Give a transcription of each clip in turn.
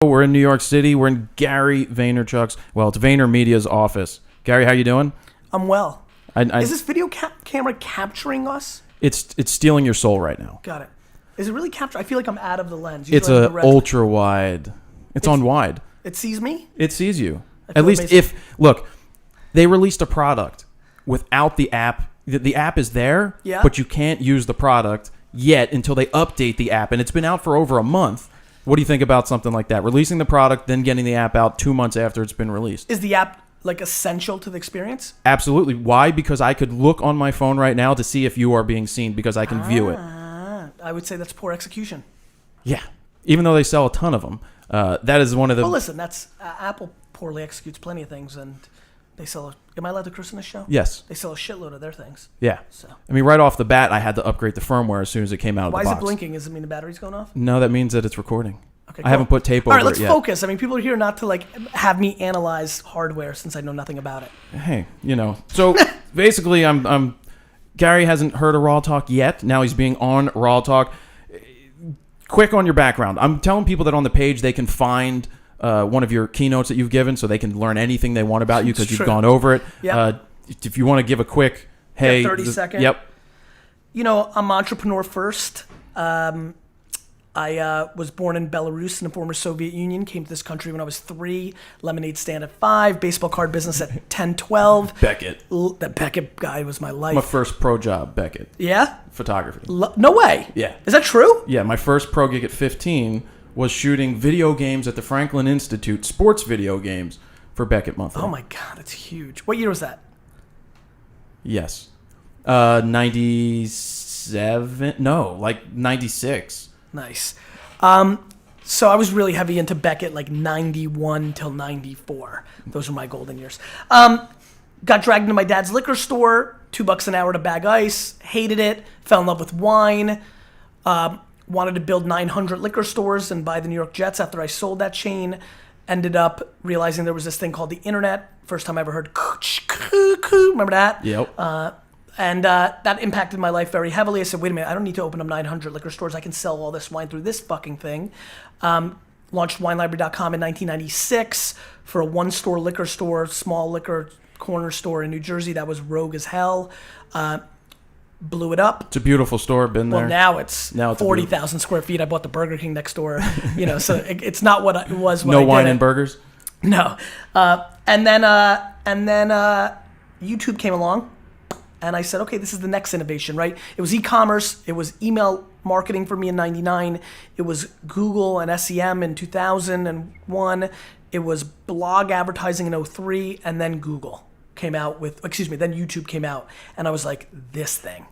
We're in New York City. We're in Gary Vaynerchuck's, well, it's VaynerMedia's office. Gary, how you doing? I'm well. Is this video camera capturing us? It's stealing your soul right now. Got it. Is it really capturing? I feel like I'm out of the lens. It's a ultra wide. It's on wide. It sees me? It sees you. At least amazing. Look, they released a product without the app. The app is there, but you can't use the product yet until they update the app. And it's been out for over a month. What do you think about something like that? Releasing the product, then getting the app out 2 months after it's been released. Is the app like essential to the experience? Absolutely. Why? Because I could look on my phone right now to see if you are being seen because I can view it. I would say that's poor execution. Yeah. Even though they sell a ton of them. That is one of the... Well, listen, that's Apple poorly executes plenty of things, and they sell... Am I allowed to curse in this show? Yes. They sell a shitload of their things. Yeah. So I mean, right off the bat, I had to upgrade the firmware as soon as it came out of the box. Why is it blinking? Does it mean the battery's going off? No, that means that it's recording. Okay, I haven't put tape over it yet. All right, let's focus. I mean, people are here not to have me analyze hardware since I know nothing about it. Hey, So basically, Gary hasn't heard of RAWtalk yet. Now he's being on RAWtalk. Quick on your background. I'm telling people that on the page they can find one of your keynotes that you've given, so they can learn anything they want about you because you've gone over it. Yep. If you want to give a quick, 30 second. Yep. I'm entrepreneur first. I was born in Belarus in the former Soviet Union, came to this country when I was 3, lemonade stand at 5, baseball card business at 10, 12. Beckett. That Beckett guy was my life. My first pro job, Beckett. Yeah? Photography. No way. Yeah. Is that true? Yeah, my first pro gig at 15 was shooting video games at the Franklin Institute, sports video games for Beckett Monthly. Oh my God, that's huge. What year was that? Yes. 97? No, like 96. Nice. So I was really heavy into Beckett, like 91 till 94. Those were my golden years. Got dragged into my dad's liquor store, $2 an hour to bag ice, hated it, fell in love with wine, wanted to build 900 liquor stores and buy the New York Jets after I sold that chain. Ended up realizing there was this thing called the internet. First time I ever heard remember that? Yep. And that impacted my life very heavily. I said, wait a minute, I don't need to open up 900 liquor stores. I can sell all this wine through this fucking thing. Launched WineLibrary.com in 1996 for a one-store liquor store, small liquor corner store in New Jersey that was rogue as hell. Blew it up. It's a beautiful store. Been there. Well, now it's 40,000 square feet. I bought the Burger King next door. So it's not what it was when I did wine it. and burgers? No. And then YouTube came along. And I said, okay, this is the next innovation, right? It was e-commerce. It was email marketing for me in 99. It was Google and SEM in 2001. It was blog advertising in 03. And then Google came out with, then YouTube came out. And I was like, this thing.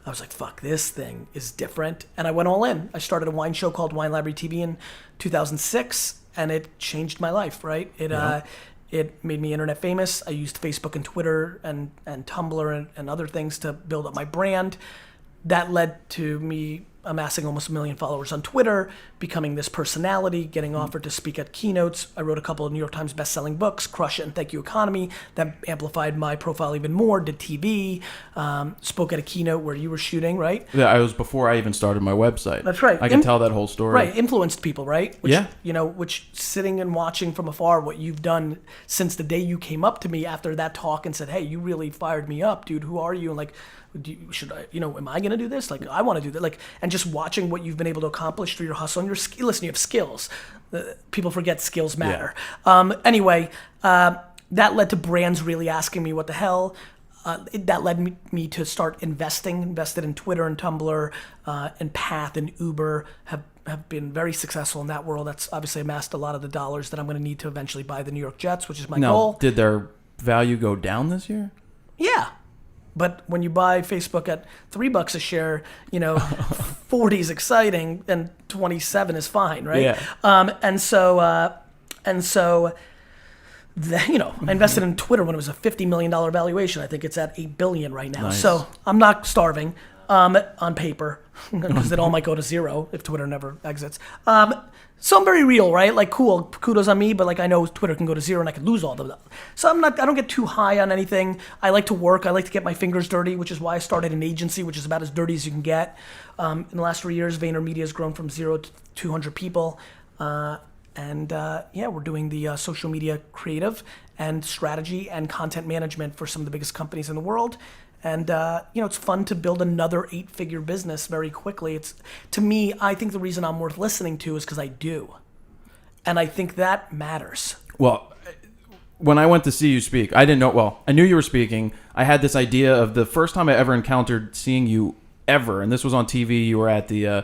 I was like, fuck, this thing is different. And I went all in. I started a wine show called Wine Library TV in 2006. And it changed my life, right? It made me internet famous. I used Facebook and Twitter and Tumblr and other things to build up my brand. That led to me amassing almost 1 million followers on Twitter, becoming this personality, getting offered to speak at keynotes. I wrote a couple of New York Times best-selling books, Crush It and Thank You Economy, that amplified my profile even more, did TV, spoke at a keynote where you were shooting, right? Yeah, I was before I even started my website. That's right. I can tell that whole story. Right, influenced people, right? Which, yeah. Which sitting and watching from afar what you've done since the day you came up to me after that talk and said, hey, you really fired me up, dude, who are you? And should I, am I going to do this? I want to do that. And just watching what you've been able to accomplish through your hustle and your skill. Listen, you have skills. People forget skills matter. Yeah. Anyway, that led to brands really asking me what the hell. That led me to start invested in Twitter and Tumblr and Path and Uber, have been very successful in that world. That's obviously amassed a lot of the dollars that I'm going to need to eventually buy the New York Jets, which is my goal. Did their value go down this year? Yeah. But when you buy Facebook at $3 a share, 40 is exciting and 27 is fine, right? Yeah. I invested in Twitter when it was a $50 million valuation. I think it's at $8 billion right now. Nice. So I'm not starving on paper because it all might go to zero if Twitter never exits. So I'm very real, right? Cool, kudos on me, but I know Twitter can go to zero and I could lose all of them. So I don't get too high on anything. I like to work. I like to get my fingers dirty, which is why I started an agency, which is about as dirty as you can get. In the last 3 years, VaynerMedia has grown from 0 to 200 people. And we're doing the social media creative and strategy and content management for some of the biggest companies in the world. And it's fun to build another 8-figure business very quickly. It's, to me, I think the reason I'm worth listening to is because I do. And I think that matters. Well, when I went to see you speak, I didn't know. Well, I knew you were speaking. I had this idea of the first time I ever encountered seeing you ever, and this was on TV. You were at the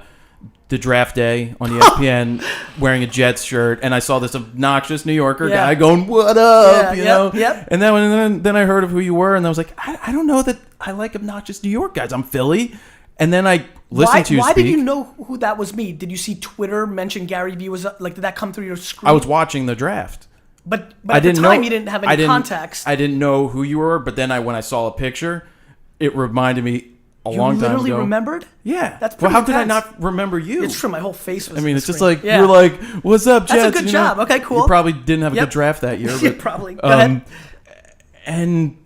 draft day on ESPN wearing a Jets shirt, and I saw this obnoxious New Yorker guy going, "What up?" Yep. And then I heard of who you were, and I was like, I don't know that I like obnoxious New York guys. I'm Philly. And then I listened to you speak. Why did you know who that was me? Did you see Twitter mention Gary Vee was like? Did that come through your screen? I was watching the draft. But at the time, you didn't have any context. I didn't know who you were, but then when I saw a picture, it reminded me a long time ago. You literally remembered? Yeah. That's pretty how intense. could I not remember you? It's true. My whole face was. I mean, it's screen. just like you're like, "What's up, Jets?" That's a good job. Okay, cool. You probably didn't have a good draft that year, but probably. Go ahead. And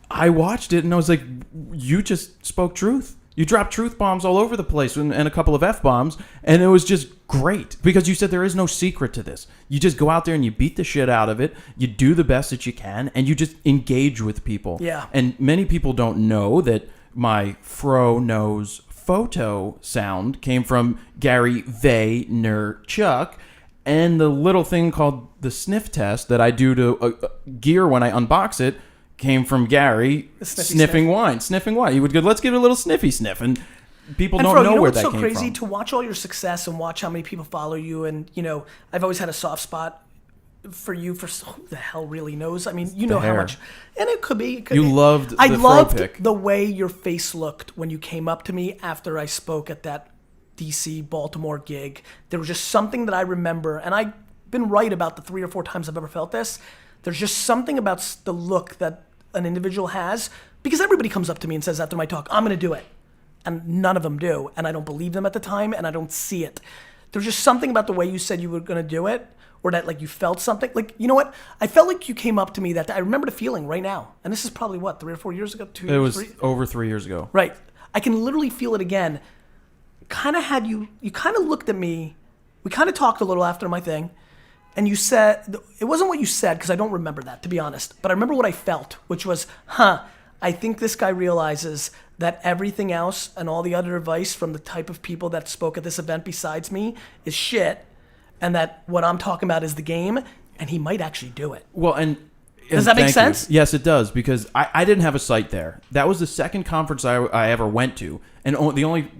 I watched it, and I was like, "You just spoke truth. You dropped truth bombs all over the place, and a couple of F-bombs, and it was just great because you said there is no secret to this. You just go out there and you beat the shit out of it. You do the best that you can, and you just engage with people. Yeah. And many people don't know that my fro nose photo sound came from Gary Vaynerchuck, and the little thing called the sniff test that I do to gear when I unbox it came from Gary sniffing wine. He would go, "Let's give it a little sniffy sniff," and people don't know where that came from. It's so crazy to watch all your success and watch how many people follow you. And I've always had a soft spot for you. For who the hell really knows? I mean, how much, and it could be. I loved the way your face looked when you came up to me after I spoke at that DC Baltimore gig. There was just something that I remember, and I've been right about the 3 or 4 times I've ever felt this. There's just something about the look that an individual has, because everybody comes up to me and says after my talk, "I'm going to do it," and none of them do, and I don't believe them at the time, and I don't see it. There's just something about the way you said you were going to do it, or that like you felt something. Like, you know what? I felt like you came up to me that I remember the feeling right now, and this is probably 3 or 4 years ago. 2 years. It was over 3 years ago. Right. I can literally feel it again. Kind of had you kind of looked at me. We kind of talked a little after my thing. And you said, it wasn't what you said, because I don't remember that, to be honest. But I remember what I felt, which was, I think this guy realizes that everything else and all the other advice from the type of people that spoke at this event besides me is shit. And that what I'm talking about is the game. And he might actually do it. Well, and does that make sense? You. Yes, it does, because I didn't have a site there. That was the second conference I ever went to. And the only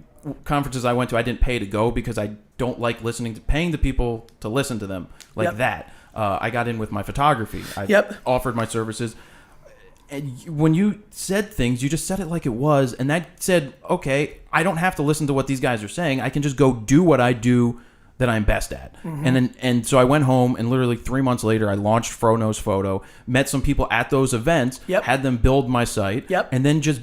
conferences I went to, I didn't pay to go because I don't like paying the people to listen to them that. I got in with my photography. I offered my services. And when you said things, you just said it like it was. And that said, okay, I don't have to listen to what these guys are saying. I can just go do what I do that I'm best at. Mm-hmm. And so I went home, and literally 3 months later, I launched Frono's Photo, met some people at those events, had them build my site, and then just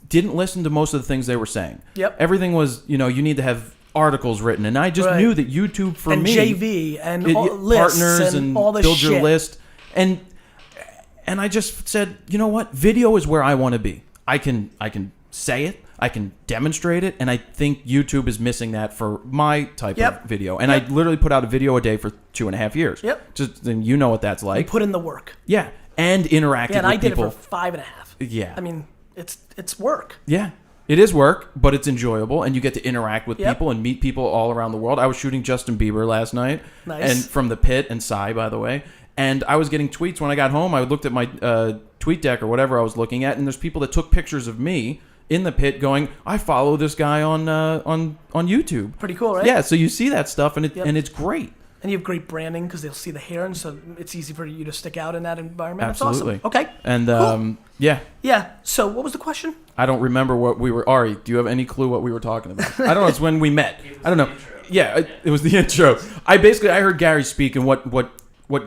didn't listen to most of the things they were saying. Everything was, you need to have articles written, and I just knew that YouTube for and me, JV and lists partners and all this build shit. Your list, and I just said, you know what, video is where I want to be. I can say it, I can demonstrate it, and I think YouTube is missing that for my type of video. And I literally put out a video a day for 2.5 years. Just then, you know what that's like. You put in the work. Yeah, and interacting with people. And I did it for 5.5. Yeah, I mean, it's work. Yeah. It is work, but it's enjoyable, and you get to interact with people and meet people all around the world. I was shooting Justin Bieber last night, and from the Pit and Psy, by the way. And I was getting tweets when I got home. I looked at my tweet deck or whatever I was looking at, and there's people that took pictures of me in the Pit going, "I follow this guy on YouTube." Pretty cool, right? Yeah. So you see that stuff, and it's great. And you have great branding because they'll see the hair, and so it's easy for you to stick out in that environment. Absolutely. That's awesome. Okay. And cool. Yeah. So what was the question? I don't remember what we were. Ari, do you have any clue what we were talking about? I don't know. It's when we met. I don't know. Yeah, it was the intro. I heard Gary speak, and what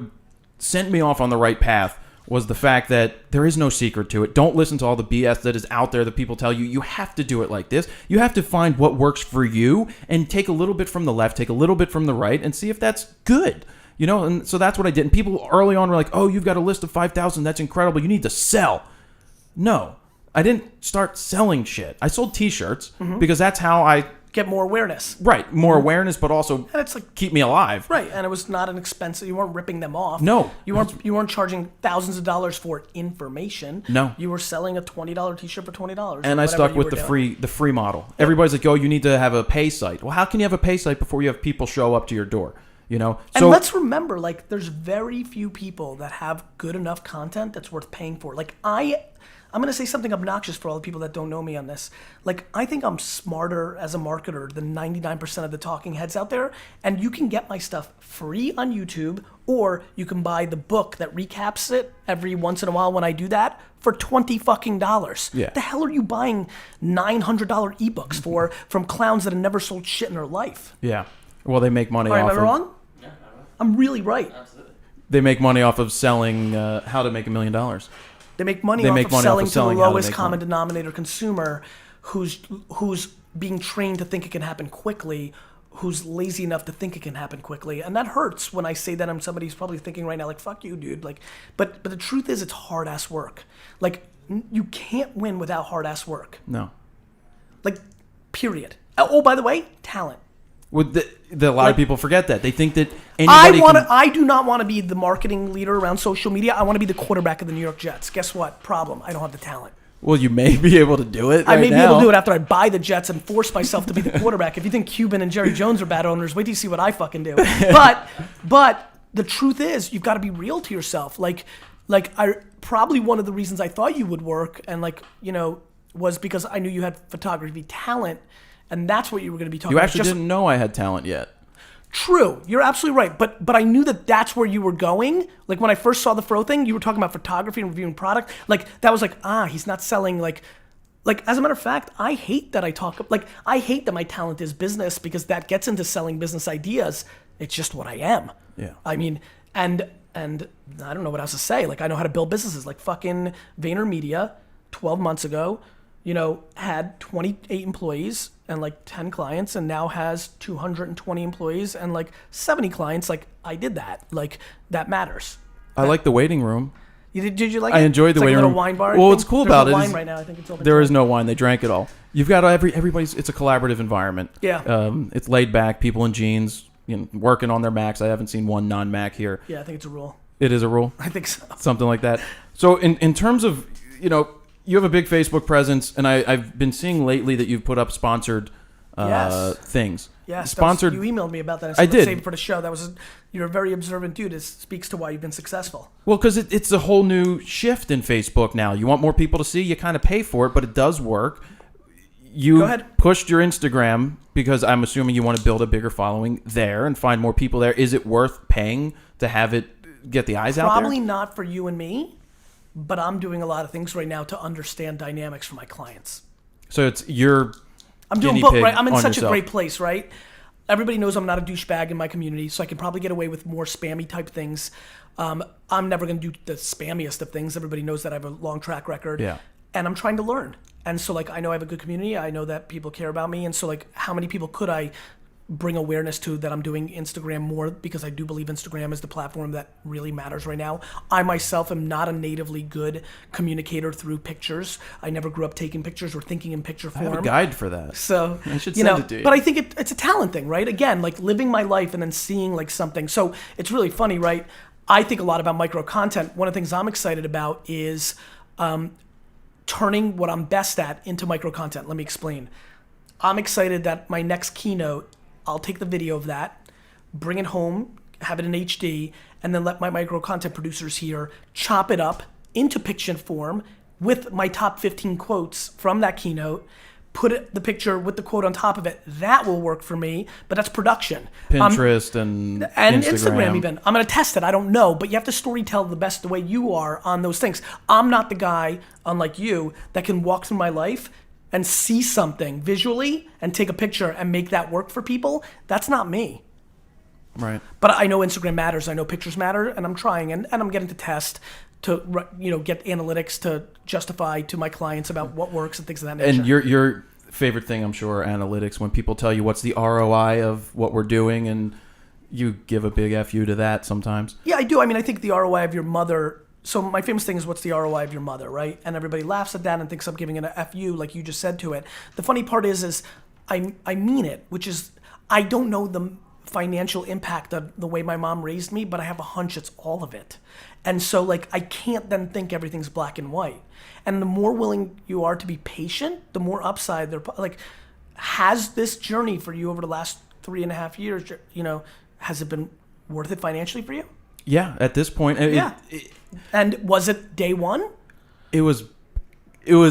sent me off on the right path was the fact that there is no secret to it. Don't listen to all the BS that is out there that people tell you. You have to do it like this. You have to find what works for you and take a little bit from the left, take a little bit from the right, and see if that's good. And so that's what I did. And people early on were like, "Oh, you've got a list of 5,000. That's incredible. You need to sell." No, I didn't start selling shit. I sold T-shirts because that's how I get more awareness. Right, more awareness, but also and it's like, keep me alive. Right, and it was not an expensive. You weren't ripping them off. No, you weren't charging thousands of dollars for information. No, you were selling a $20 T-shirt for $20. And I stuck with the free model. Yep. Everybody's like, "Oh, you need to have a pay site." Well, how can you have a pay site before you have people show up to your door? You know. And let's remember, like, there's very few people that have good enough content that's worth paying for. Like, I'm going to say something obnoxious for all the people that don't know me on this. Like, I think I'm smarter as a marketer than 99% of the talking heads out there. And you can get my stuff free on YouTube, or you can buy the book that recaps it every once in a while when I do that for $20 fucking. Yeah. The hell are you buying $900 ebooks for from clowns that have never sold shit in their life? Yeah. Well, they make money off of... Am I wrong? Yeah, I'm really right. Absolutely. They make money off of selling How to Make $1 Million. They make money off of selling to the lowest common denominator consumer who's being trained to think it can happen quickly, who's lazy enough to think it can happen quickly. And that hurts when I say that. I'm somebody who's probably thinking right now, like, fuck you, dude. Like, but the truth is, it's hard-ass work. Like, you can't win without hard-ass work. No. Like, period. Oh, by the way, talent. With a lot of people forget that. They think that anybody I do not want to be the marketing leader around social media. I want to be the quarterback of the New York Jets. Guess what? Problem. I don't have the talent. Well, you may be able to do it. I may be able to do it after I buy the Jets and force myself to be the quarterback. If you think Cuban and Jerry Jones are bad owners, wait till you see what I fucking do. But the truth is, you've got to be real to yourself. Like I probably one of the reasons I thought you would work and was because I knew you had photography talent. And that's what you were going to be talking about. You actually didn't know I had talent yet. True. You're absolutely right. But I knew that that's where you were going. Like, when I first saw the Fro thing, you were talking about photography and reviewing product. Like, that was like, he's not selling, like, as a matter of fact, I hate that I hate that my talent is business, because that gets into selling business ideas. It's just what I am. Yeah. I mean, and I don't know what else to say. Like, I know how to build businesses. Like, fucking VaynerMedia 12 months ago, had 28 employees and like 10 clients, and now has 220 employees and like 70 clients. Like, I did that. Like, that matters. I like the waiting room. Did you like it? I enjoyed the waiting room. It's like a little wine bar. Well, what's cool about it wine is right now. I think it's open. There is no wine. They drank it all. You've got everybody's. It's a collaborative environment. Yeah. It's laid back. People in jeans, working on their Macs. I haven't seen one non-Mac here. Yeah, I think it's a rule. It is a rule. I think so. Something like that. So in terms of you have a big Facebook presence, and I've been seeing lately that you've put up sponsored things. Yes, sponsored. You emailed me about that. I did. Save it for the show. You're a very observant dude. It speaks to why you've been successful. Well, because it's a whole new shift in Facebook now. You want more people to see. You kind of pay for it, but it does work. You pushed your Instagram because I'm assuming you want to build a bigger following there and find more people there. Is it worth paying to have it get the eyes out there? Probably not for you and me, but I'm doing a lot of things right now to understand dynamics for my clients. So it's your I'm doing both, right? I'm in such a great place, right? Everybody knows I'm not a douchebag in my community, so I can probably get away with more spammy type things. I'm never going to do the spammiest of things. Everybody knows that I have a long track record. Yeah. And I'm trying to learn. And so, like, I know I have a good community. I know that people care about me. And so, like, how many people could I bring awareness to that I'm doing Instagram more, because I do believe Instagram is the platform that really matters right now. I myself am not a natively good communicator through pictures. I never grew up taking pictures or thinking in picture form. I have a guide for that. So I should send it to you. But I think it's a talent thing, right? Again, like living my life and then seeing like something. So it's really funny, right? I think a lot about micro content. One of the things I'm excited about is turning what I'm best at into micro content. Let me explain. I'm excited that my next keynote, I'll take the video of that, bring it home, have it in HD, and then let my micro content producers here chop it up into picture form with my top 15 quotes from that keynote, put the picture with the quote on top of it. That will work for me, but that's production. Pinterest and Instagram even. I'm going to test it. I don't know, but you have to storytell the way you are on those things. I'm not the guy, unlike you, that can walk through my life and see something visually and take a picture and make that work for people. That's not me. Right. But I know Instagram matters. I know pictures matter, and I'm trying, and I'm getting to test to get analytics to justify to my clients about what works and things of that nature. And your favorite thing, I'm sure, analytics, when people tell you what's the ROI of what we're doing, and you give a big FU to that sometimes. Yeah, I do. I mean, I think the ROI of your mother. So my famous thing is, what's the ROI of your mother, right? And everybody laughs at that and thinks I'm giving an FU, like you just said to it. The funny part is I mean it, which is, I don't know the financial impact of the way my mom raised me, but I have a hunch it's all of it. And so like, I can't then think everything's black and white. And the more willing you are to be patient, the more upside there. Like, has this journey for you over the last 3.5 years, you know, has it been worth it financially for you? Yeah, at this point. And was it day one? It was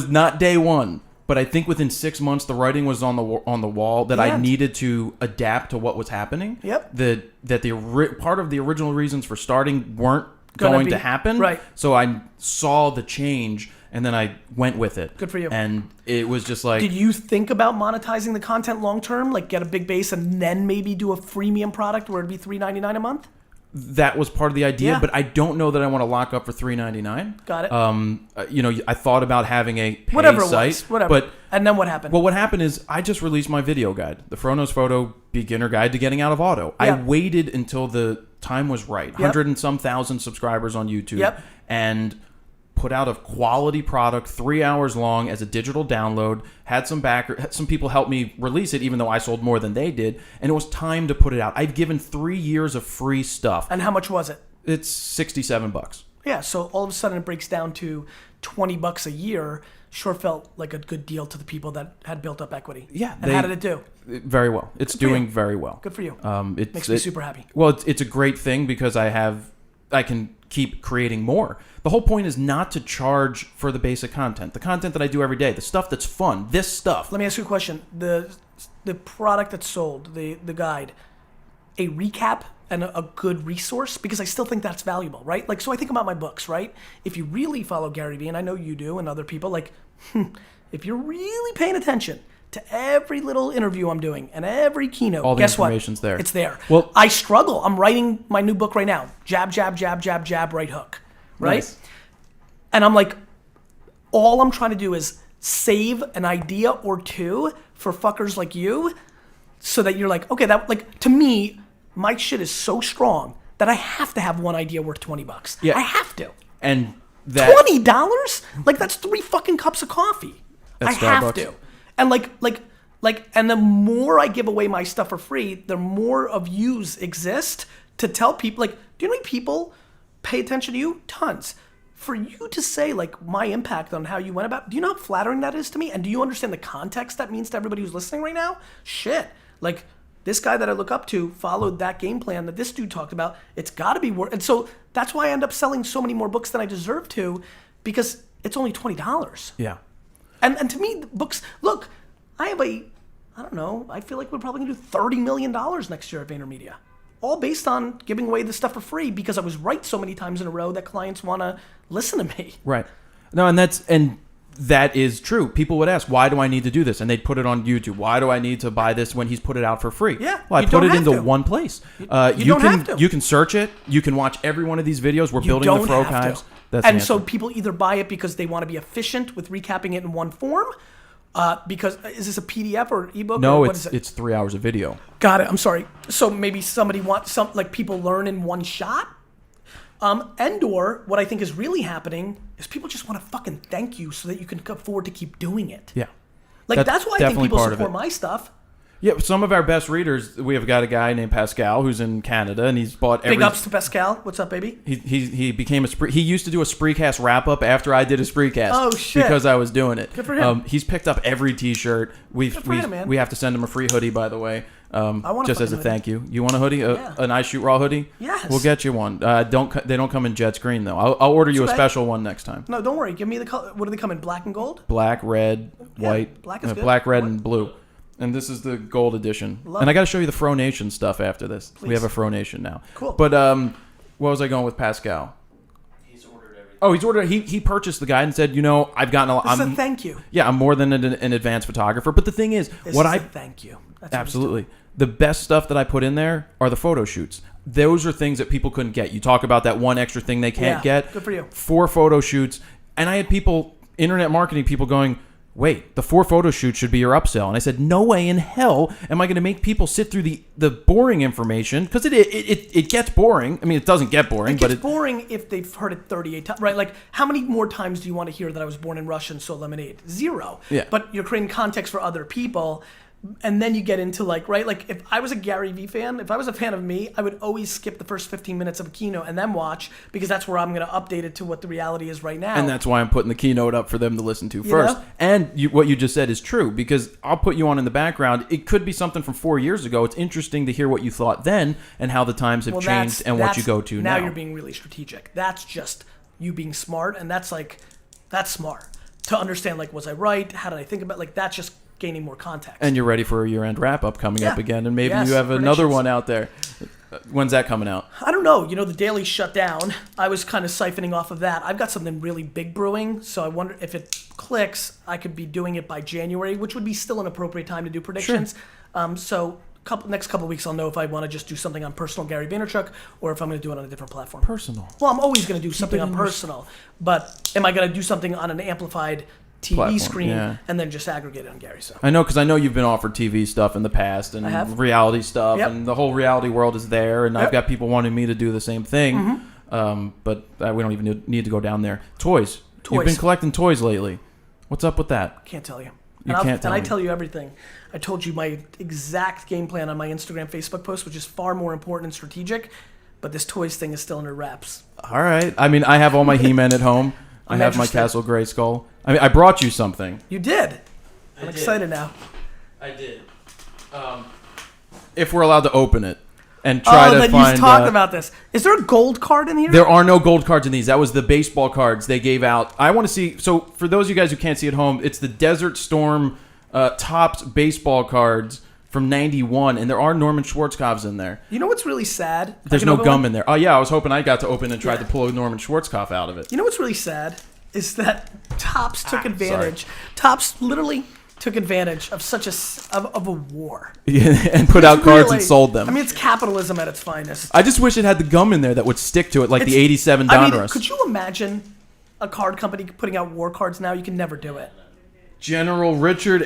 not day one. But I think within 6 months, the writing was on the wall that I needed to adapt to what was happening. Yep. That part of the original reasons for starting weren't going to happen. Right. So I saw the change, and then I went with it. Good for you. And it was just like... Did you think about monetizing the content long term? Like get a big base and then maybe do a freemium product where it'd be $3.99 a month? That was part of the idea, but I don't know that I want to lock up for $3.99. Got it. You know, I thought about having a pay site. Whatever. And then what happened? Well, what happened is I just released my video guide, the Frono's Photo Beginner Guide to Getting Out of Auto. I waited until the time was right. 100 and some thousand subscribers on YouTube. And put out a quality product, 3 hours long as a digital download, had some people help me release it, even though I sold more than they did, and it was time to put it out. I've given 3 years of free stuff. And how much was it? It's $67. Yeah, so all of a sudden it breaks down to $20 a year. Sure felt like a good deal to the people that had built up equity. Yeah. And how did it do? Very well. It's doing very well. Good for you. It makes me super happy. Well, it's a great thing because I can keep creating more. The whole point is not to charge for the basic content. The content that I do every day, the stuff that's fun, this stuff. Let me ask you a question. The product that's sold, the guide, a recap and a good resource, because I still think that's valuable, right? Like, so I think about my books, right? If you really follow Gary Vee, and I know you do, and other people, like, if you're really paying attention to every little interview I'm doing and every keynote, all the guess information's what? there. It's there. Well, I struggle. I'm writing my new book right now. Jab, jab, jab, jab, jab, right hook. Right? Nice. And I'm like, all I'm trying to do is save an idea or two for fuckers like you, so that you're like, okay, that, like, to me, my shit is so strong that I have to have one idea worth $20. Yeah. I have to. And that $20? Like, that's 3 fucking cups of coffee. I have to. And and the more I give away my stuff for free, the more of yous exist to tell people, like, do you know how many people pay attention to you? Tons. For you to say, like, my impact on how you went about, do you know how flattering that is to me? And do you understand the context that means to everybody who's listening right now? Shit. Like, this guy that I look up to followed that game plan that this dude talked about. It's got to be worth. And so that's why I end up selling so many more books than I deserve to, because it's only $20. Yeah. And to me, books, look, I don't know, I feel like we're probably going to do $30 million next year at VaynerMedia. All based on giving away this stuff for free because I was right so many times in a row that clients want to listen to me. Right. No, and that is true. People would ask, why do I need to do this? And they'd put it on YouTube. Why do I need to buy this when he's put it out for free? Yeah. Well, I put it into one place. You don't have to. You can search it. You can watch every one of these videos. We're building the archives. And so people either buy it because they want to be efficient with recapping it in one form. Because is this a PDF or ebook? No, or what it's 3 hours of video. Got it. I'm sorry. So maybe somebody wants people learn in one shot. And/or what I think is really happening is people just want to fucking thank you so that you can afford to keep doing it. Yeah. Like that's why I think people support my stuff. Yeah, some of our best readers, we have got a guy named Pascal who's in Canada, and he's bought every... Big ups to Pascal. What's up, baby? He became he used to do a Spreecast wrap-up after I did a Spreecast. Oh, shit. Because I was doing it. Good for him. He's picked up every T-shirt. Good for him, man. We have to send him a free hoodie, by the way, I want just as a thank you. You want a hoodie? Yeah. An I Shoot Raw hoodie? Yes. We'll get you one. They don't come in jet screen, though. I'll order you a special one next time. No, don't worry. Give me the color. What do they come in, black and gold? Black, red, white. Black is good. Black, red, and blue. And this is the gold edition. And I got to show you the Fro Nation stuff after this. Please. We have a Fro Nation now. Cool. But what was I going with Pascal? He's ordered everything. Oh, he's ordered. He purchased the guide and said, I've gotten a lot. This is a thank you. Yeah, I'm more than an advanced photographer. But the thing is, thank you. That's absolutely the best stuff that I put in there are the photo shoots. Those are things that people couldn't get. You talk about that one extra thing they can't get. Good for you. 4 photo shoots, and I had internet marketing people going, wait, the 4 photo shoots should be your upsell. And I said, no way in hell am I going to make people sit through the boring information, because it gets boring. I mean, it doesn't get boring. It gets boring if they've heard it 38 times, right? Like, how many more times do you want to hear that I was born in Russia and sold lemonade? 0. Yeah. But you're creating context for other people. And then you get into right? Like if I was a Gary Vee fan, if I was a fan of me, I would always skip the first 15 minutes of a keynote and then watch, because that's where I'm going to update it to what the reality is right now. And that's why I'm putting the keynote up for them to listen to first. know? And what you just said is true, because I'll put you on in the background. It could be something from 4 years ago. It's interesting to hear what you thought then and how the times have changed and what you go to now. Now you're being really strategic. That's just you being smart, and that's smart. To understand, was I right? How did I think about that's just gaining more context. And you're ready for a year-end wrap-up coming up again, and maybe you have another one out there. When's that coming out? I don't know. The daily shut down. I was kind of siphoning off of that. I've got something really big brewing, so I wonder if it clicks, I could be doing it by January, which would be still an appropriate time to do predictions. Sure. So next couple of weeks, I'll know if I want to just do something on personal Gary Vaynerchuck or if I'm going to do it on a different platform. Personal. Well, I'm always going to do something on personal, but am I going to do something on an amplified TV platform, screen and then just aggregate it on Gary? So I know, because I know you've been offered TV stuff in the past and reality stuff, and the whole reality world is there, and I've got people wanting me to do the same thing, but we don't even need to go down there. Toys. You've been collecting toys lately. What's up with that? Can't tell you. And I tell you everything. I told you my exact game plan on my Instagram, Facebook post, which is far more important and strategic, but this toys thing is still under wraps. All right. I mean, I have all my He-Man at home. I have my Castle Grayskull. I mean, I brought you something. You did. I'm excited now. I did. If we're allowed to open it and try to find... you talked about this. Is there a gold card in here? There are no gold cards in these. That was the baseball cards they gave out. I want to see... So, for those of you guys who can't see at home, it's the Desert Storm Topps baseball cards from 91, and there are Norman Schwarzkopfs in there. You know what's really sad? There's no gum in there. Oh, yeah, I was hoping I got to open and try to pull a Norman Schwarzkopf out of it. You know what's really sad? Is that Topps took advantage. Topps literally took advantage of such of a war. Yeah, and put out cards and sold them. I mean, it's capitalism at its finest. I just wish it had the gum in there that would stick to it, like the 87 Donruss. Could you imagine a card company putting out war cards now? You can never do it. General Richard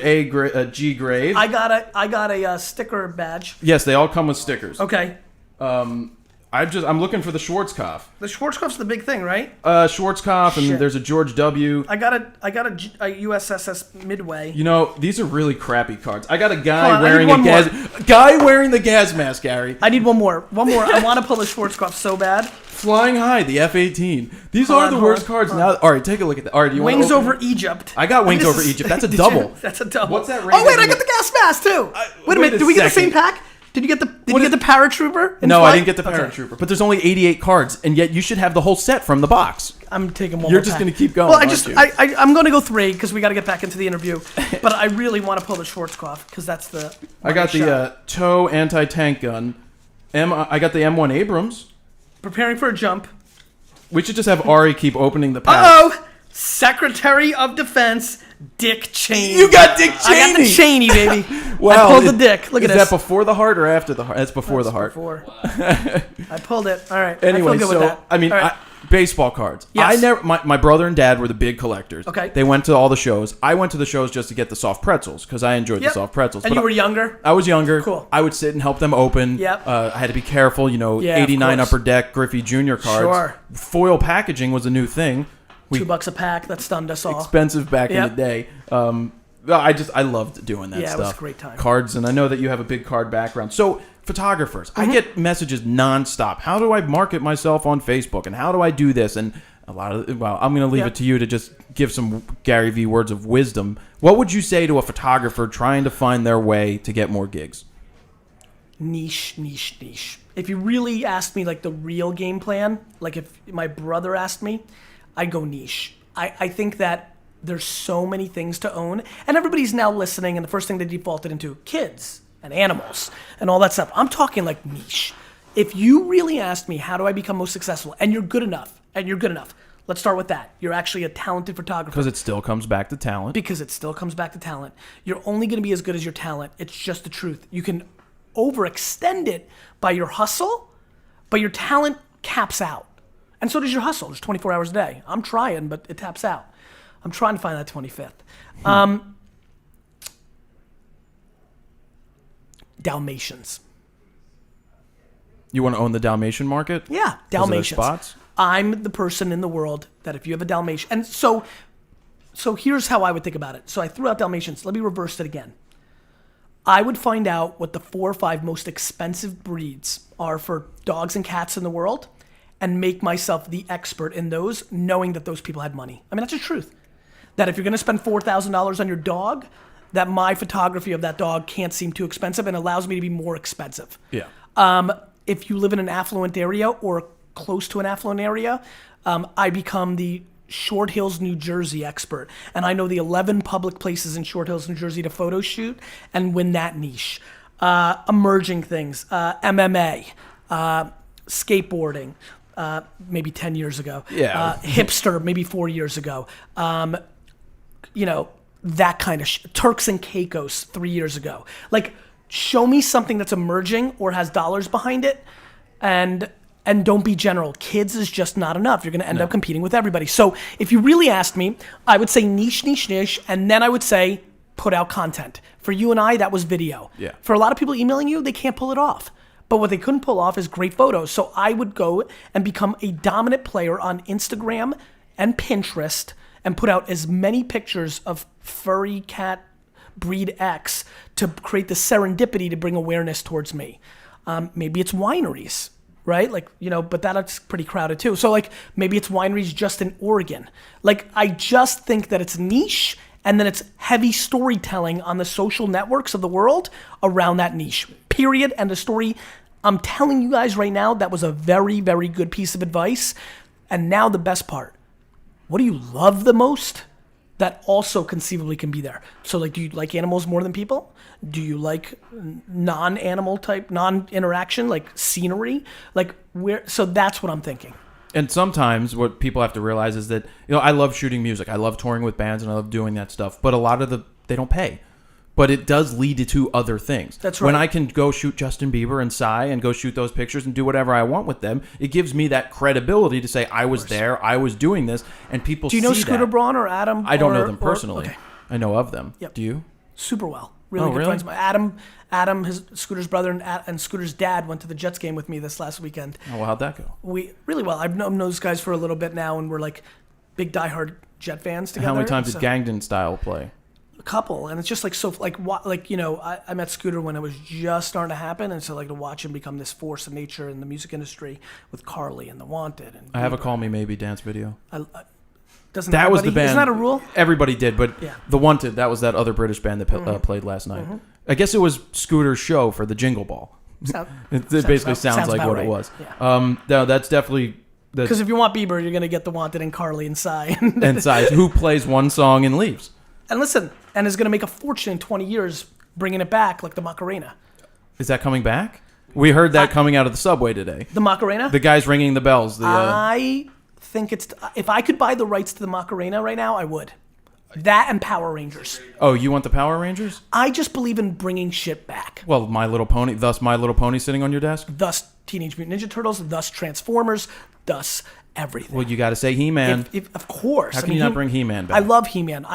G. Grave. I got a sticker badge. Yes, they all come with stickers. Okay. I'm looking for the Schwarzkopf. The Schwarzkopf's the big thing, right? Schwarzkopf, and there's a George W. I got a USSS Midway. You know, these are really crappy cards. I got a guy wearing the gas mask, Gary. I need one more. I want to pull the Schwarzkopf so bad. Flying High, the F-18. These are the worst cards now. All right, take a look at that. All right, do you want Wings Over Egypt. I got Wings Over Egypt. That's a double. That's a double. What's that? Oh wait, I got the gas mask too. Wait a minute. Did we get the same pack? Did you get the paratrooper? No, I didn't get the paratrooper. Okay. But there's only 88 cards, and yet you should have the whole set from the box. I'm taking one. You're just going to keep going. Well, I'm going to go 3 because we got to get back into the interview. But I really want to pull the Schwarzkopf because that's the. I got the TOW anti-tank gun. I got the M1 Abrams. Preparing for a jump. We should just have Ari keep opening the pack. Uh-oh! Secretary of Defense, Dick Cheney. You got Dick Cheney! I got the Cheney, baby. Wow. I pulled the dick. Look at this. Is that before the heart or after the heart? That's before the heart. Before. I pulled it. All right. Anyway, I feel good with that. I mean, baseball cards. Yes. My brother and dad were the big collectors. Okay. They went to all the shows. I went to the shows just to get the soft pretzels because I enjoyed the soft pretzels. And you were younger? I was younger. Cool. I would sit and help them open. Yep. I had to be careful. 89 Upper Deck Griffey Jr. cards. Sure. Foil packaging was a new thing. $2 a pack. That stunned us all. Expensive back in the day. I loved doing that stuff. Yeah, it was a great time. Cards, and I know that you have a big card background. So, photographers, I get messages nonstop. How do I market myself on Facebook? And how do I do this? And I'm going to leave it to you to just give some Gary Vee words of wisdom. What would you say to a photographer trying to find their way to get more gigs? Niche. If you really asked me like the real game plan, like if my brother asked me, I'd go niche. I think that there's so many things to own, and everybody's now listening, and the first thing they defaulted into, kids and animals and all that stuff. I'm talking like niche. If you really asked me, how do I become most successful, and you're good enough, let's start with that. You're actually a talented photographer. Because it still comes back to talent. You're only going to be as good as your talent. It's just the truth. You can overextend it by your hustle, but your talent caps out. And so does your hustle. There's 24 hours a day. I'm trying, but it taps out. I'm trying to find that 25th. Dalmatians. You want to own the Dalmatian market? Yeah, Dalmatians. Spots? I'm the person in the world that if you have a Dalmatian... And so here's how I would think about it. So I threw out Dalmatians. Let me reverse it again. I would find out what the 4 or 5 most expensive breeds are for dogs and cats in the world and make myself the expert in those, knowing that those people had money. I mean, that's the truth. That if you're going to spend $4,000 on your dog, that my photography of that dog can't seem too expensive and allows me to be more expensive. Yeah. If you live in an affluent area or close to an affluent area, I become the Short Hills, New Jersey expert. And I know the 11 public places in Short Hills, New Jersey to photo shoot and win that niche. Emerging things, MMA, skateboarding, maybe 10 years ago. Yeah. Hipster, maybe 4 years ago. That kind of Turks and Caicos 3 years ago. Like, show me something that's emerging or has dollars behind it, and don't be general. Kids is just not enough. You're going to end up competing with everybody. So if you really asked me, I would say niche, and then I would say put out content. For you and I, that was video. Yeah. For a lot of people emailing you, they can't pull it off. But what they couldn't pull off is great photos. So I would go and become a dominant player on Instagram and Pinterest and put out as many pictures of furry cat breed X to create the serendipity to bring awareness towards me. Maybe it's wineries, right? Like, but that's pretty crowded too. So like maybe it's wineries just in Oregon. Like I just think that it's niche and then it's heavy storytelling on the social networks of the world around that niche, period. And the story, I'm telling you guys right now, that was a very, very good piece of advice. And now the best part, what do you love the most? That also conceivably can be there. So like, do you like animals more than people? Do you like non-animal type, non-interaction, like scenery? So that's what I'm thinking. And sometimes what people have to realize is that, I love shooting music. I love touring with bands and I love doing that stuff. But a lot of they don't pay. But it does lead to other things. That's right. When I can go shoot Justin Bieber and Psy and go shoot those pictures and do whatever I want with them, it gives me that credibility to say I was there, I was doing this, and people see that. Do you know Scooter Braun or Adam? I don't know them personally. Okay. I know of them. Yep. Do you? Super well. Really good friends. Adam, his Scooter's brother, and Scooter's dad went to the Jets game with me this last weekend. Oh, well, how'd that go? Really well. I've known those guys for a little bit now, and we're like big diehard Jet fans together. How many times did Gangnam Style play? Couple, and it's just I met Scooter when it was just starting to happen, and so like to watch him become this force of nature in the music industry with Carly and The Wanted. And I have a Call Me Maybe dance video. That was the band. Isn't that a rule? Everybody did, but yeah. The Wanted, that was that other British band that played last night. Mm-hmm. I guess it was Scooter's show for the Jingle Ball. It basically sounds like what right. It was. Yeah. No, that's definitely. Because if you want Bieber, you're going to get The Wanted and Carly and Psy. And Psy, who plays one song and leaves. And listen, and is going to make a fortune in 20 years bringing it back like the Macarena. Is that coming back? We heard that coming out of the subway today. The Macarena? The guys ringing the bells. I think if I could buy the rights to the Macarena right now, I would. That and Power Rangers. Oh, you want the Power Rangers? I just believe in bringing shit back. Well, My Little Pony, thus My Little Pony sitting on your desk? Thus Teenage Mutant Ninja Turtles, thus Transformers, thus everything. Well, you got to say He-Man. Of course. How can you not bring He-Man back? I love He-Man.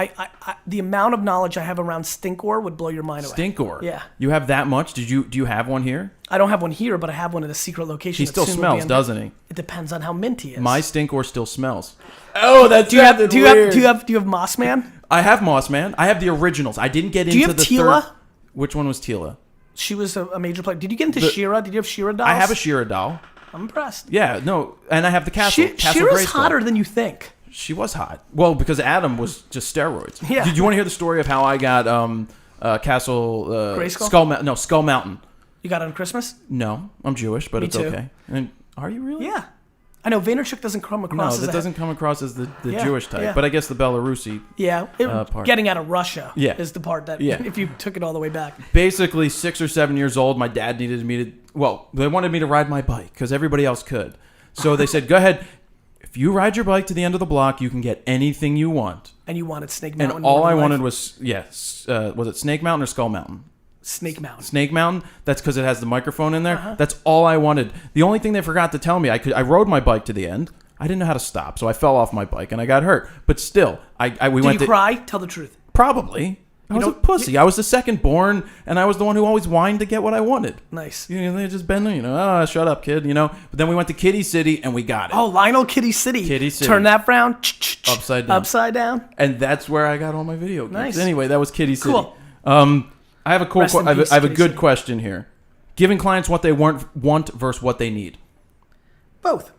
The amount of knowledge I have around Stinkor would blow your mind away. Stinkor? Yeah. You have that much? Do you have one here? I don't have one here, but I have one in a secret location. He still smells, doesn't he? It depends on how mint he is. My Stinkor still smells. Oh, that's do you have Moss Man? I have Moss Man. I have the originals. I didn't get into the Tila? third. Which one was Tila? She was a major player. Did you get into She-Ra? Did you have She-Ra dolls? I have a She-Ra doll. I'm impressed. Yeah, no, and I have the Castle. She-Ra's hotter than you think. She was hot. Well, because Adam was just steroids. Yeah. Did you want to hear the story of how I got Castle Grayskull? Skull Mountain. You got it on Christmas? No, I'm Jewish, but it's too. okay. And are you really? Yeah. I know Vaynerchuck doesn't come across as doesn't come across as the Jewish type. Yeah. But I guess the Belarusi part. Getting out of Russia is the part that, if you took it all the way back. Basically, 6 or 7 years old, my dad needed me to, they wanted me to ride my bike because everybody else could. So they said, go ahead. If you ride your bike to the end of the block, you can get anything you want. And you wanted Snake Mountain? And all I wanted was, was it Snake Mountain or Skull Mountain? Snake Mountain. Snake Mountain. That's because it has the microphone in there. Uh-huh. That's all I wanted. The only thing they forgot to tell me, I rode my bike to the end. I didn't know how to stop, so I fell off my bike and I got hurt. But still, Did you cry? Tell the truth. Probably. I was a pussy. I was the second born, and I was the one who always whined to get what I wanted. Nice. They just been, shut up, kid. But then we went to Kitty City and we got it. Oh, Lionel Kitty City. Kitty City. Turn that frown upside down. Upside down. And that's where I got all my video games. Nice. Anyway, that was Kitty City. Cool. I have a cool. I have a good question here. Giving clients what they want versus what they need. Both.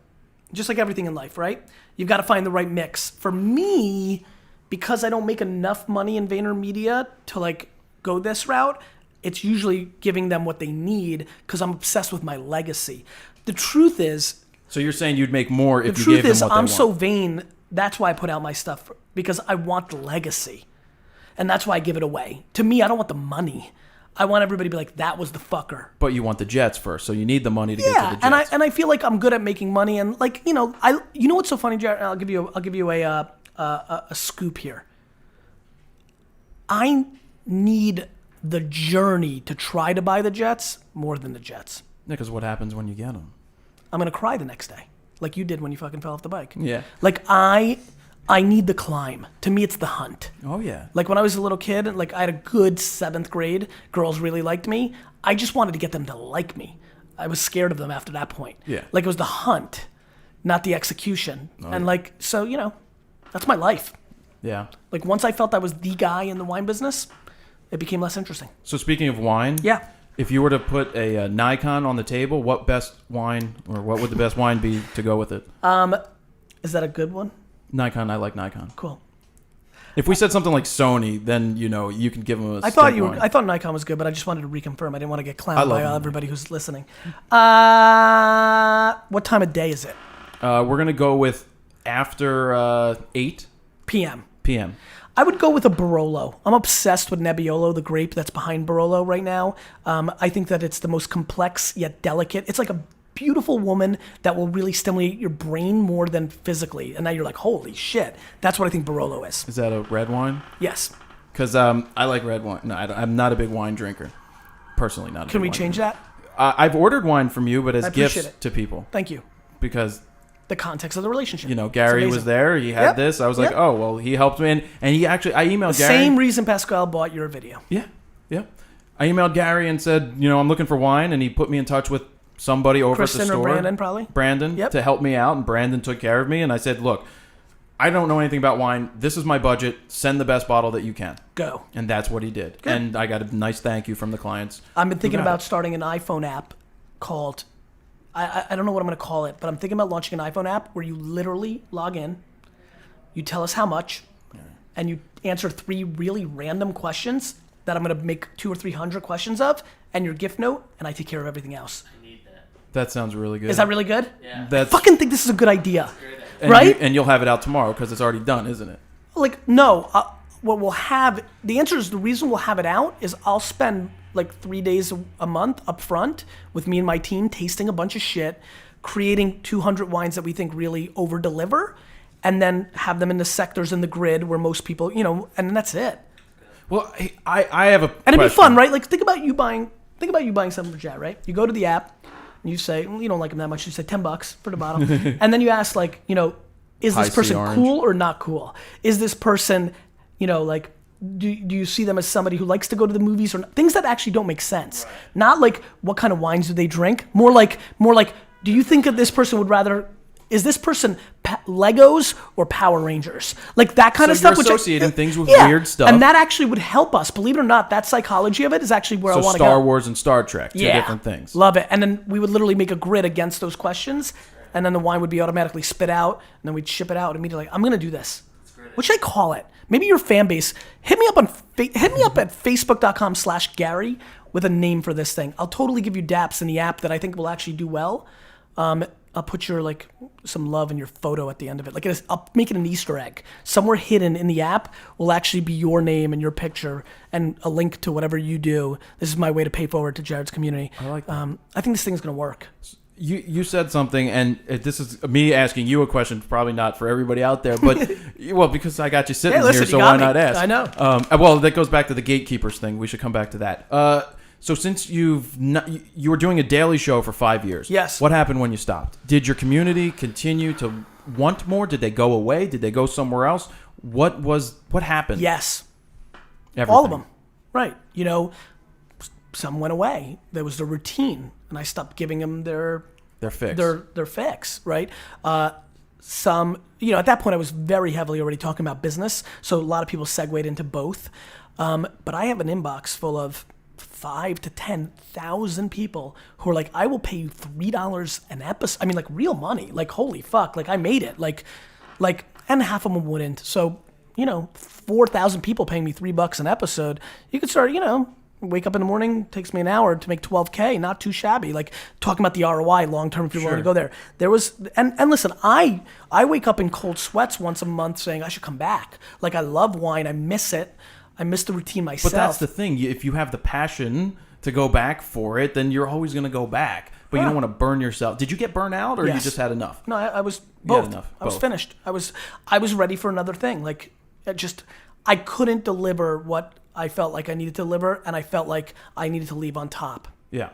Just like everything in life, right? You've got to find the right mix. For me, because I don't make enough money in VaynerMedia to like go this route, it's usually giving them what they need because I'm obsessed with my legacy. The truth is... So you're saying you'd make more if you gave them what they want. The truth is, I'm so vain, that's why I put out my stuff, because I want the legacy. And that's why I give it away. To me, I don't want the money. I want everybody to be like, that was the fucker. But you want the jets first, so you need the money to get to the jets. and I feel like I'm good at making money, and like, you know what's so funny, Jared? I'll give you a scoop here. I need the journey to try to buy the jets more than the jets. Yeah, because what happens when you get them? I'm gonna cry the next day, like you did when you fucking fell off the bike. Yeah. Like I need the climb. To me, it's the hunt. Oh, yeah. Like when I was a little kid, like I had a good 7th grade, girls really liked me. I just wanted to get them to like me. I was scared of them after that point. Yeah. Like it was the hunt, not the execution. And like, so, you know, that's my life. Yeah. Like once I felt I was the guy in the wine business, it became less interesting. So speaking of wine. Yeah. If you were to put a Nikon on the table, what best wine, or what would the best wine be to go with it? Is that a good one? Nikon, I like Nikon. Cool. If we said something like Sony, then you can give them a. I thought Nikon was good, but I just wanted to reconfirm. I didn't want to get clowned by everybody who's listening. What time of day is it? We're gonna go with after 8 p.m. p.m. I would go with a Barolo. I'm obsessed with Nebbiolo, the grape that's behind Barolo right now. I think that it's the most complex yet delicate. It's like a beautiful woman that will really stimulate your brain more than physically. And now you're like, holy shit. That's what I think Barolo is. Is that a red wine? Yes. Because I like red wine. No, I'm not a big wine drinker. Personally, not a big Can we wine change drinker. that? I've ordered wine from you, but as gifts it. to people. Thank you. Because... the context of the relationship. You know, Gary was there. He had this. I was like, oh, well, he helped me. And he actually, I emailed Gary. Same reason Pascal bought your video. Yeah. Yeah. I emailed Gary and said, I'm looking for wine. And he put me in touch with somebody over Kristen at the store. or Brandon, probably. Brandon, to help me out. And Brandon took care of me. And I said, look, I don't know anything about wine. This is my budget. Send the best bottle that you can. Go. And that's what he did. Good. And I got a nice thank you from the clients. I've been thinking about starting an iPhone app called... I don't know what I'm going to call it, but I'm thinking about launching an iPhone app where you literally log in, you tell us how much, and you answer 3 really random questions that I'm going to make 200 or 300 questions of, and your gift note, and I take care of everything else. I need that. That sounds really good. Is that really good? Yeah. I fucking think this is a good idea. And right? And you'll have it out tomorrow because it's already done, isn't it? Like, no. What we'll have, the answer is the reason we'll have it out is I'll spend like 3 days a month up front with me and my team tasting a bunch of shit, creating 200 wines that we think really over deliver, and then have them in the sectors in the grid where most people, and then that's it. Well, I have a question. And it'd be fun, right? Like think about you buying something for Jet, right? You go to the app and you say, you don't like them that much, you say $10 for the bottle. And then you ask like, is this person cool or not cool? Is this person, like, do you see them as somebody who likes to go to the movies or not? Things that actually don't make sense? Right. Not like what kind of wines do they drink? More like, do you think that this person would rather? Is this person Legos or Power Rangers? Like that kind of stuff. So you're associating things with weird stuff, and that actually would help us. Believe it or not, that psychology of it is actually where I want to go. Star Wars and Star Trek, two different things. Love it. And then we would literally make a grid against those questions, and then the wine would be automatically spit out, and then we'd ship it out immediately. I'm gonna do this. What should I call it? Maybe your fan base. Hit me up at facebook.com/Gary with a name for this thing. I'll totally give you daps in the app that I think will actually do well. I'll put your some love in your photo at the end of it. I'll make it an Easter egg. Somewhere hidden in the app will actually be your name and your picture and a link to whatever you do. This is my way to pay forward to Jared's community. I like that. I think this thing's gonna work. You said something, and this is me asking you a question, probably not for everybody out there, but because I got you sitting here, so why not ask? I know. Well, that goes back to the gatekeepers thing. We should come back to that. So since you were doing a daily show for 5 years, yes. What happened when you stopped? Did your community continue to want more? Did they go away? Did they go somewhere else? What happened? Yes, everything. All of them. Right. Some went away. There was the routine, and I stopped giving them their fix. Their fix, right? Some, at that point, I was very heavily already talking about business, so a lot of people segued into both. But I have an inbox full of 5,000 to 10,000 people who are like, I will pay you $3 an episode. I mean, like real money. Like, holy fuck. Like, I made it. Like, and half of them wouldn't. So, 4,000 people paying me $3 an episode. You could start, wake up in the morning, takes me an hour to make 12K, not too shabby. Like talking about the ROI long term if you want to go there. There was, and listen, I wake up in cold sweats once a month saying I should come back. Like I love wine, I miss it. I miss the routine myself. But that's the thing. If you have the passion to go back for it, then you're always going to go back. But you don't want to burn yourself. Did you get burnt out, or you just had enough? No, I was both. I was finished. I was ready for another thing. Like, I couldn't deliver what I felt like I needed to deliver, and I felt like I needed to leave on top. Yeah,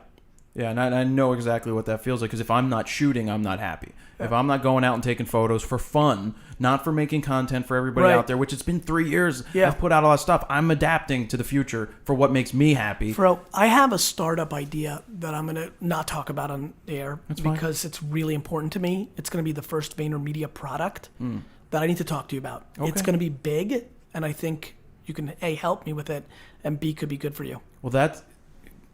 and I know exactly what that feels like, because if I'm not shooting, I'm not happy. Yeah. If I'm not going out and taking photos for fun, not for making content for everybody out there, which it's been 3 years, I've put out a lot of stuff. I'm adapting to the future for what makes me happy. Bro, I have a startup idea that I'm going to not talk about on the air because it's really important to me. It's going to be the first VaynerMedia product that I need to talk to you about. Okay. It's going to be big, and I think you can, A, help me with it, and B, could be good for you. Well, that's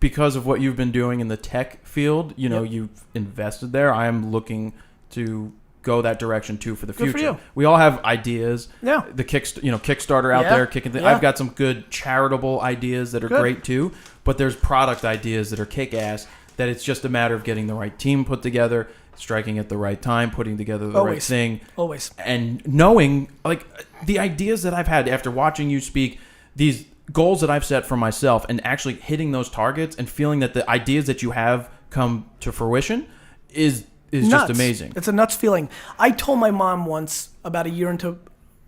because of what you've been doing in the tech field. You've invested there. I am looking to go that direction too for the future. For you. We all have ideas. Yeah. The Kickstarter out there kicking. I've got some good charitable ideas that are great too. But there's product ideas that are kick-ass. That it's just a matter of getting the right team put together, striking at the right time, putting together the right thing. Always. And knowing, like, the ideas that I've had after watching you speak, these goals that I've set for myself, and actually hitting those targets and feeling that the ideas that you have come to fruition is just amazing. It's a nuts feeling. I told my mom once, about a year into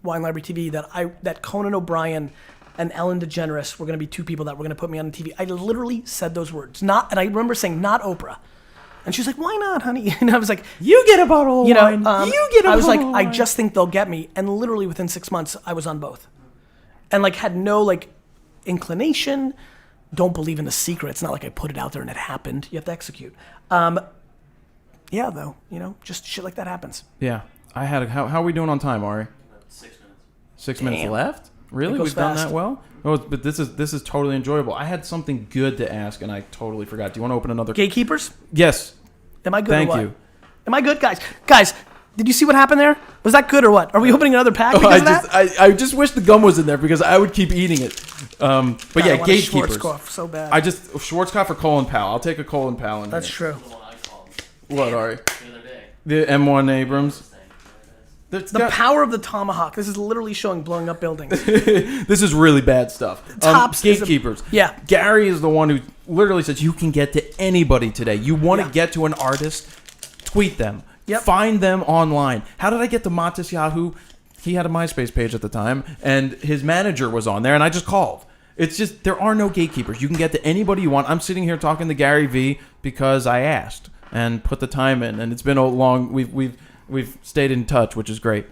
Wine Library TV, that Conan O'Brien and Ellen DeGeneres were going to be two people that were going to put me on TV. I literally said those words. And I remember saying, not Oprah. And she's like, why not, honey? And I was like, you get a bottle of wine. You get a I was like, bottle of I wine. just think they'll get me. And literally within 6 months, I was on both. And like had no like inclination. Don't believe in the secret. It's not like I put it out there and it happened. You have to execute. Yeah, though, just shit like that happens. Yeah. How are we doing on time, Ari? 6 minutes. 6 minutes left? Really? We've done that well? Oh, but this is totally enjoyable. I had something good to ask, and I totally forgot. Do you want to open another? Gatekeepers? Yes. Am I good Thank or what? you. Am I good, guys? Guys, did you see what happened there? Was that good or what? Are we opening another pack because of that? I just wish the gum was in there because I would keep eating it. But yeah, gatekeepers. Schwarzkopf, so bad. Schwarzkopf or Colin Powell. I'll take a Colin Powell in That's here. true. The one I called What, Ari? the other day. The M1 Abrams. The power of the tomahawk. This is literally showing blowing up buildings. This is really bad stuff. Tops gatekeepers. Yeah. Gary is the one who literally says you can get to anybody today. You want to get to an artist, tweet them. Yep. Find them online. How did I get to Matis Yahoo? He had a MySpace page at the time, and his manager was on there, and I just called. It's just, there are no gatekeepers. You can get to anybody you want. I'm sitting here talking to Gary V because I asked and put the time in, and it's been a long. We've stayed in touch, which is great.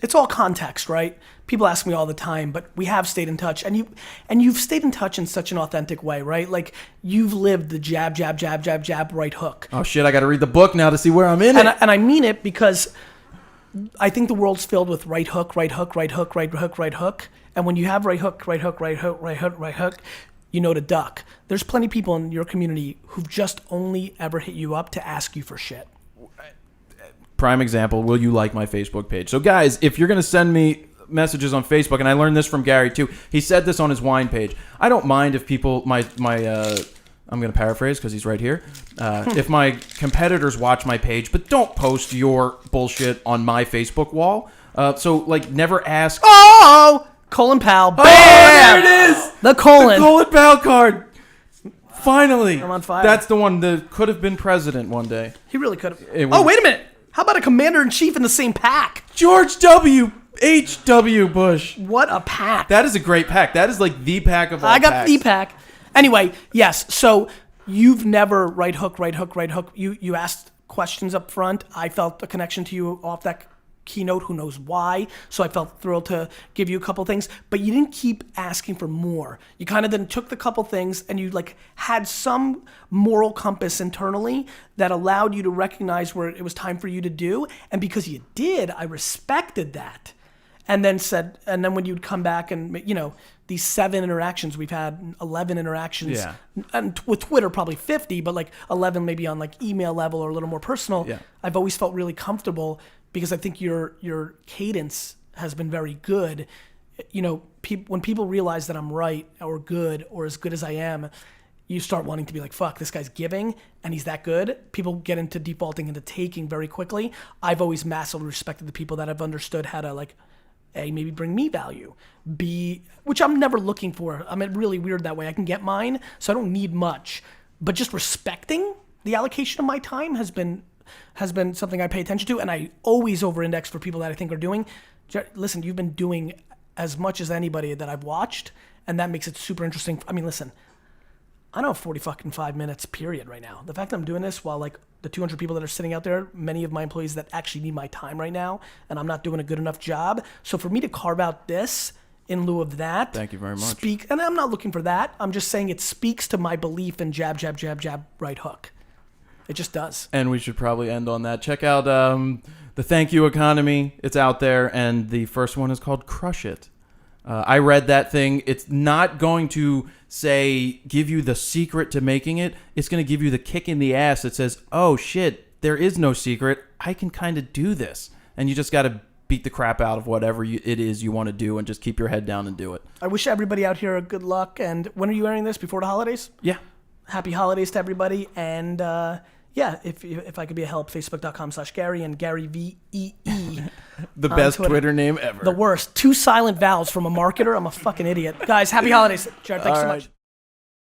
It's all context, right? People ask me all the time, but we have stayed in touch, and you've stayed in touch in such an authentic way, right? Like you've lived the jab, jab, jab, jab, jab, right hook. Oh shit! I got to read the book now to see where I'm in it. And I mean it because I think the world's filled with right hook, right hook, right hook, right hook, right hook, and when you have right hook, right hook, right hook, right hook, right hook, you know to duck. There's plenty of people in your community who've just only ever hit you up to ask you for shit. Prime example, will you like my Facebook page? So guys, if you're going to send me messages on Facebook, and I learned this from Gary too, he said this on his wine page. I don't mind if people, I'm going to paraphrase because he's right here. If my competitors watch my page, but don't post your bullshit on my Facebook wall. So like never ask. Oh, Colin Powell. Bam! Oh, there it is! The Colin. The Colin Powell card. Finally. I'm on fire. That's the one that could have been president one day. He really could have. It was- Oh, wait a minute. How about a commander-in-chief in the same pack? George W. H.W. Bush. What a pack. That is a great pack. That is like the pack of all I got packs. the pack. Anyway, yes. So you've never right hook. You asked questions up front. I felt a connection to you off that keynote. Who knows why? So I felt thrilled to give you a couple things. But you didn't keep asking for more. You kind of then took the couple things and you like had some moral compass internally that allowed you to recognize where it was time for you to do. And because you did, I respected that. And then when you'd come back and, you know, these 7 interactions we've had, 11 interactions, and with Twitter probably 50, but like 11 maybe on like email level or a little more personal. Yeah. I've always felt really comfortable because I think your cadence has been very good. You know, when people realize that I'm right or good or as good as I am, you start wanting to be like, fuck, this guy's giving and he's that good. People get into defaulting into taking very quickly. I've always massively respected the people that have understood how to like, A, maybe bring me value. B, which I'm never looking for. I'm really weird that way. I can get mine, so I don't need much. But just respecting the allocation of my time has been something I pay attention to, and I always over-index for people that I think are doing. Listen, you've been doing as much as anybody that I've watched, and that makes it super interesting. I mean, listen, I don't have 45 minutes, period, right now. The fact that I'm doing this while, like, the 200 people that are sitting out there, many of my employees that actually need my time right now, and I'm not doing a good enough job. So for me to carve out this in lieu of that. Thank you very much. And I'm not looking for that. I'm just saying it speaks to my belief in jab, jab, jab, jab, right hook. It just does. And we should probably end on that. Check out the Thank You Economy. It's out there, and the first one is called Crush It. I read that thing. It's not going to say, give you the secret to making it. It's going to give you the kick in the ass that says, oh shit, there is no secret. I can kind of do this. And you just got to beat the crap out of whatever it is you want to do and just keep your head down and do it. I wish everybody out here good luck. And when are you airing this? Before the holidays? Yeah. Happy holidays to everybody. And yeah, if I could be a help, facebook.com/Gary and Gary VEE. The best Twitter name ever. The worst. 2 silent vowels from a marketer. I'm a fucking idiot. Guys, happy holidays. Jared, thanks so much.